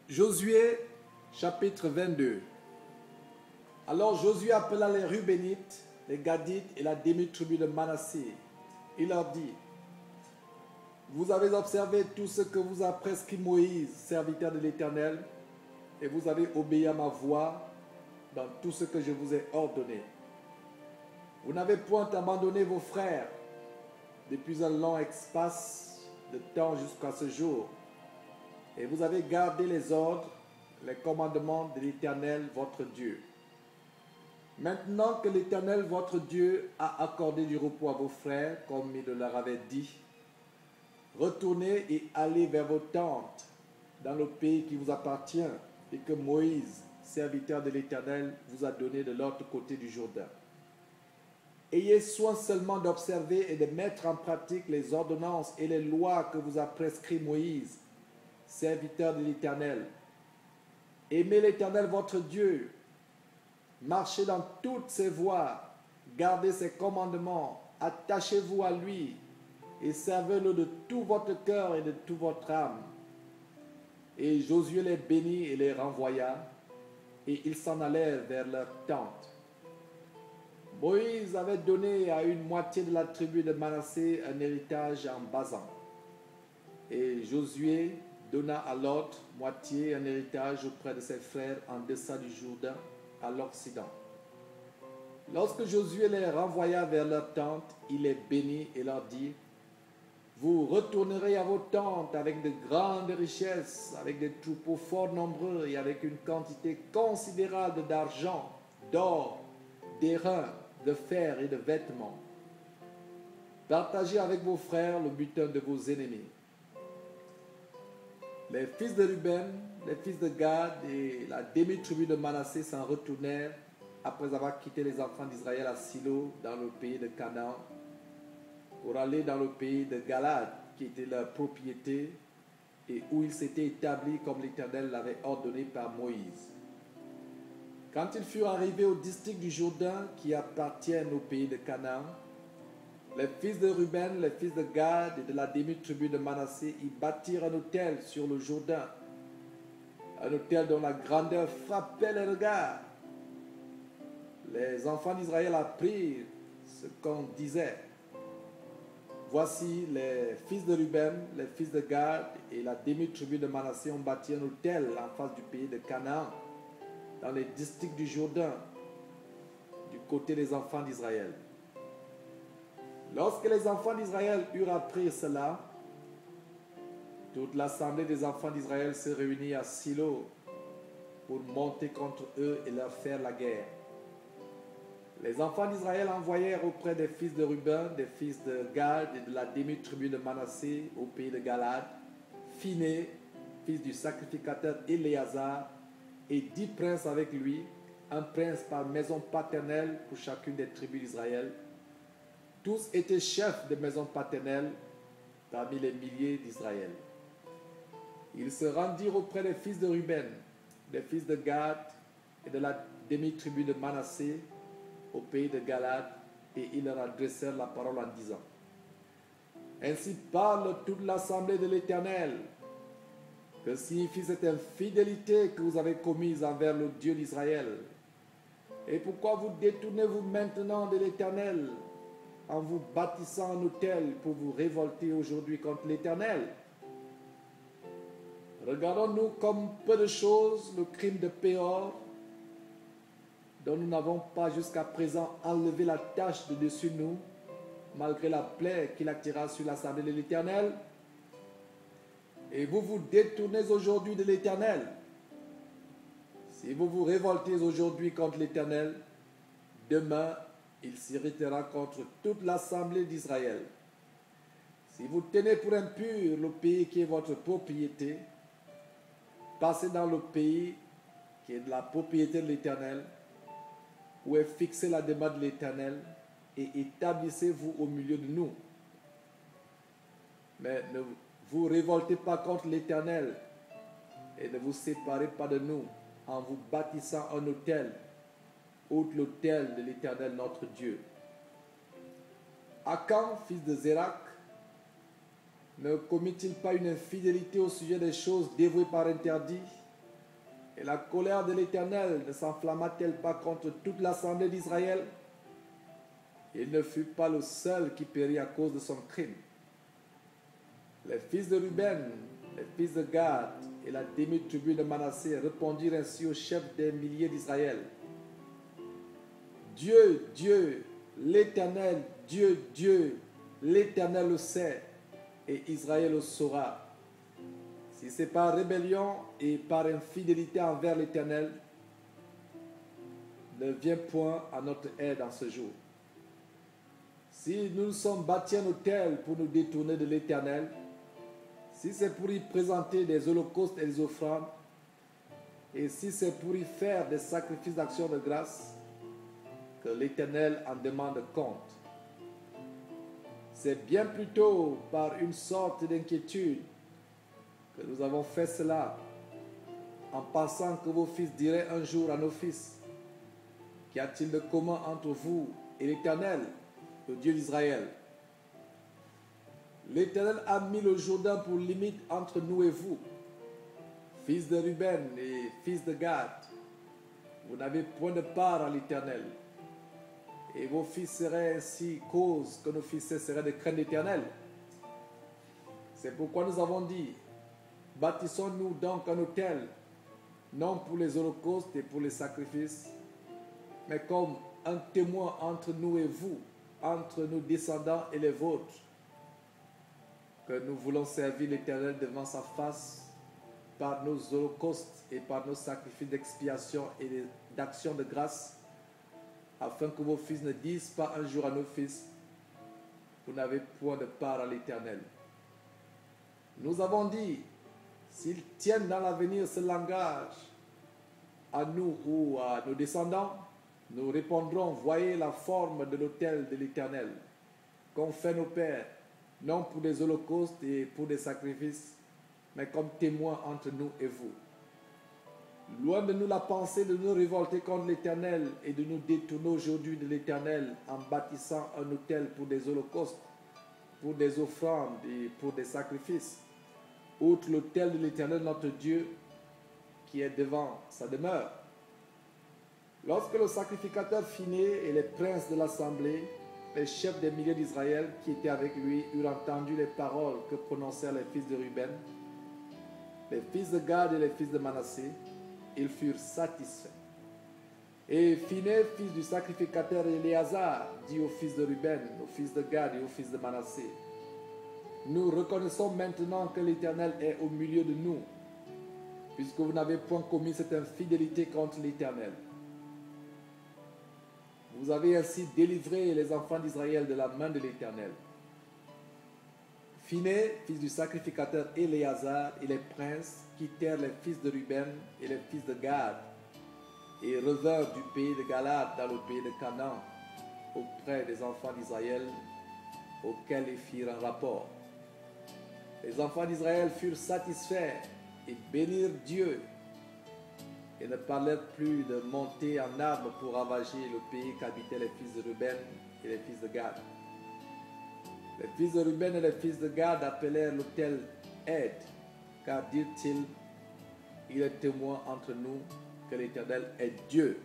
Josué, chapitre 22. Alors Josué appela les Rubénites, les Gadites et la demi-tribu de Manassé. Il leur dit: Vous avez observé tout ce que vous a prescrit Moïse, serviteur de l'Éternel, et vous avez obéi à ma voix dans tout ce que je vous ai ordonné. Vous n'avez point abandonné vos frères depuis un long espace de temps jusqu'à ce jour, et vous avez gardé les ordres, les commandements de l'Éternel votre Dieu. Maintenant que l'Éternel votre Dieu a accordé du repos à vos frères, comme il leur avait dit, retournez et allez vers vos tentes dans le pays qui vous appartient et que Moïse, serviteur de l'Éternel, vous a donné de l'autre côté du Jourdain. Ayez soin seulement d'observer et de mettre en pratique les ordonnances et les lois que vous a prescrit Moïse, serviteur de l'Éternel. Aimez l'Éternel votre Dieu, marchez dans toutes ses voies, gardez ses commandements, attachez-vous à lui et servez-le de tout votre cœur et de toute votre âme. Et Josué les bénit et les renvoya, et ils s'en allèrent vers leur tente. Moïse avait donné à une moitié de la tribu de Manassé un héritage en Basan. Et Josué donna à l'autre moitié un héritage auprès de ses frères en deçà du Jourdain, à l'Occident. Lorsque Josué les renvoya vers leur tente, il les bénit et leur dit: Vous retournerez à vos tentes avec de grandes richesses, avec des troupeaux fort nombreux et avec une quantité considérable d'argent, d'or, d'airain, de fer et de vêtements. Partagez avec vos frères le butin de vos ennemis. Les fils de Ruben, les fils de Gad et la demi-tribu de Manassé s'en retournèrent après avoir quitté les enfants d'Israël à Silo dans le pays de Canaan pour aller dans le pays de Galad qui était leur propriété et où ils s'étaient établis comme l'Éternel l'avait ordonné par Moïse. Quand ils furent arrivés au district du Jourdain qui appartiennent au pays de Canaan, les fils de Ruben, les fils de Gad et de la demi-tribu de Manassé y bâtirent un autel sur le Jourdain, un autel dont la grandeur frappait les regards. Les enfants d'Israël apprirent ce qu'on disait. Voici les fils de Ruben, les fils de Gad et la demi-tribu de Manassé ont bâti un autel en face du pays de Canaan, dans les districts du Jourdain, du côté des enfants d'Israël. Lorsque les enfants d'Israël eurent appris cela, toute l'assemblée des enfants d'Israël se réunit à Silo pour monter contre eux et leur faire la guerre. Les enfants d'Israël envoyèrent auprès des fils de Ruben, des fils de Gad et de la demi-tribu de Manassé au pays de Galad, Phiné, fils du sacrificateur Éléazar, et 10 princes avec lui, un prince par maison paternelle pour chacune des tribus d'Israël. Tous étaient chefs de maison paternelle parmi les milliers d'Israël. Ils se rendirent auprès des fils de Ruben, des fils de Gad et de la demi-tribu de Manassé au pays de Galad, et ils leur adressèrent la parole en disant: Ainsi parle toute l'assemblée de l'Éternel. Que signifie cette infidélité que vous avez commise envers le Dieu d'Israël? Et pourquoi vous détournez-vous maintenant de l'Éternel en vous bâtissant un autel pour vous révolter aujourd'hui contre l'Éternel? Regardons-nous comme peu de choses le crime de Péor, dont nous n'avons pas jusqu'à présent enlevé la tache de dessus nous, malgré la plaie qu'il attira sur l'assemblée de l'Éternel. Et vous vous détournez aujourd'hui de l'Éternel. Si vous vous révoltez aujourd'hui contre l'Éternel, demain, il s'irritera contre toute l'assemblée d'Israël. Si vous tenez pour impur le pays qui est votre propriété, passez dans le pays qui est de la propriété de l'Éternel, où est fixée la demeure de l'Éternel, et établissez-vous au milieu de nous. Mais ne vous révoltez pas contre l'Éternel et ne vous séparez pas de nous en vous bâtissant un autel, outre l'autel de l'Éternel notre Dieu. Akan, fils de Zérak, ne commit-il pas une infidélité au sujet des choses dévouées par interdit Et la colère de l'Éternel ne s'enflamma-t-elle pas contre toute l'assemblée d'Israël? Il ne fut pas le seul qui périt à cause de son crime. Les fils de Ruben, les fils de Gad et la demi-tribu de Manassé répondirent ainsi au chef des milliers d'Israël. Dieu, Dieu, l'Éternel, Dieu, Dieu, l'Éternel le sait et Israël le saura. Si c'est par rébellion et par infidélité envers l'Éternel, ne viens point à notre aide en ce jour. Si nous nous sommes bâtis un autel pour nous détourner de l'Éternel, si c'est pour y présenter des holocaustes et des offrandes, et si c'est pour y faire des sacrifices d'action de grâce, que l'Éternel en demande compte. C'est bien plutôt par une sorte d'inquiétude que nous avons fait cela, en pensant que vos fils diraient un jour à nos fils, qu'y a-t-il de commun entre vous et l'Éternel, le Dieu d'Israël? L'Éternel a mis le Jourdain pour limite entre nous et vous, fils de Ruben et fils de Gad. Vous n'avez point de part à l'Éternel. Et vos fils seraient ainsi cause que nos fils cesseraient de craindre l'Éternel. C'est pourquoi nous avons dit, bâtissons-nous donc un autel, non pour les holocaustes et pour les sacrifices, mais comme un témoin entre nous et vous, entre nos descendants et les vôtres, que nous voulons servir l'Éternel devant sa face par nos holocaustes et par nos sacrifices d'expiation et d'action de grâce, afin que vos fils ne disent pas un jour à nos fils, vous n'avez point de part à l'Éternel. Nous avons dit, s'ils tiennent dans l'avenir ce langage à nous ou à nos descendants, nous répondrons, voyez la forme de l'autel de l'Éternel, qu'ont fait nos pères, non pour des holocaustes et pour des sacrifices, mais comme témoins entre nous et vous. Loin de nous la pensée de nous révolter contre l'Éternel et de nous détourner aujourd'hui de l'Éternel en bâtissant un autel pour des holocaustes, pour des offrandes et pour des sacrifices, outre l'autel de l'Éternel notre Dieu qui est devant sa demeure. Lorsque le sacrificateur fut né et les princes de l'assemblée, les chefs des milliers d'Israël qui étaient avec lui eurent entendu les paroles que prononcèrent les fils de Ruben, les fils de Gad et les fils de Manassé, ils furent satisfaits. Et Phiné, fils du sacrificateur Éléazar, dit aux fils de Ruben, aux fils de Gad et aux fils de Manassé, nous reconnaissons maintenant que l'Éternel est au milieu de nous, puisque vous n'avez point commis cette infidélité contre l'Éternel. Vous avez ainsi délivré les enfants d'Israël de la main de l'Éternel. Phiné, fils du sacrificateur Éléazar, et les princes quittèrent les fils de Ruben et les fils de Gad, et revinrent du pays de Galade dans le pays de Canaan, auprès des enfants d'Israël, auxquels ils firent un rapport. Les enfants d'Israël furent satisfaits et bénirent Dieu, et ne parlèrent plus de monter en armes pour ravager le pays qu'habitaient les fils de Ruben et les fils de Gad. Les fils de Ruben et les fils de Gad appelèrent l'autel Aide, car dirent-ils, il est témoin entre nous que l'Éternel est Dieu.